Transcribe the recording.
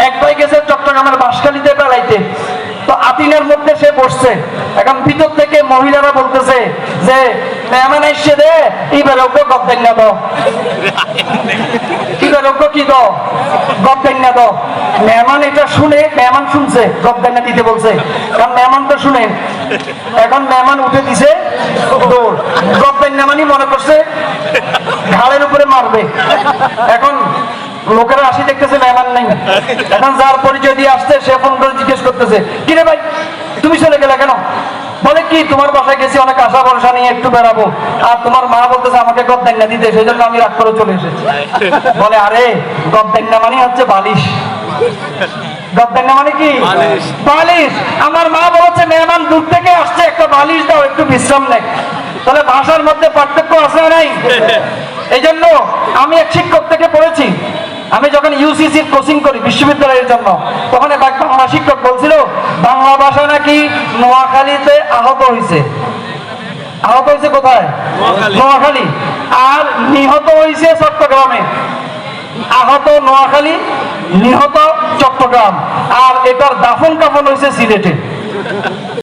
এক ভাই গেছে চট্টগ্রামের বাঁশখালীতে বেড়াইতে, তো আতিনের মধ্যে সে বসছে। এখন ভিতর থেকে মহিলারা বলতেছে যে মেহমান এসে দে এইবার ওকে গদ্দাইনা দাও, এইবার ওকে কি দাও, গদ্দাইনা দাও। মেহমান এটা শুনে, মেহমান শুনছে গদ্দাইনা দিতে বলছে, কারণ মেহমান তো শুনে। এখন মেহমান উঠে দিছে দৌড়, গদ্দাইনা মানে মনে করছে ঘাড়ের উপরে মারবে। এখন লোকেরা আসি দেখতেছে মেহমান নেই। এখন যার পরিচয় দিয়ে আসছে সে ফোন করে জিজ্ঞেস করতেছে, কিরে ভাই তুমি চলে গেলে কেন? বলে কি তোমার বাসায় গেছি অনেক আশা ভরসা নিয়ে একটু বেড়াবো, আর তোমার মা বলতেছে আমাকে গদ্দাইনা দিতে, সেই জন্য আমি রাগ করে চলে এসেছি। বলে আরে গদ্দাইনা মানে হচ্ছে বালিশ। গদ্দাইনা মানে কি? বালিশ। আমার মা বলেছে মেহমান দূর থেকে আসছে, একটা বালিশ দাও, একটু বিশ্রাম নেয়। তাহলে ভাষার মধ্যে পার্থক্য আছে নাই? এই জন্য আমি এক শিক্ষক থেকে পড়েছি, আমি যখন ইউসিসির কোচিং করি বিশ্ববিদ্যালয়ের জন্য, তখন এক বাংলা শিক্ষক বলছিল বাংলা ভাষা নাকি নোয়াখালীতে আহত হয়েছে। আহত হয়েছে কোথায়? নোয়াখালী। আর নিহত হয়েছে চট্টগ্রামে। আহত নোয়াখালী, নিহত চট্টগ্রাম। আর এটার দাফন কাফন হয়েছে সিলেটে।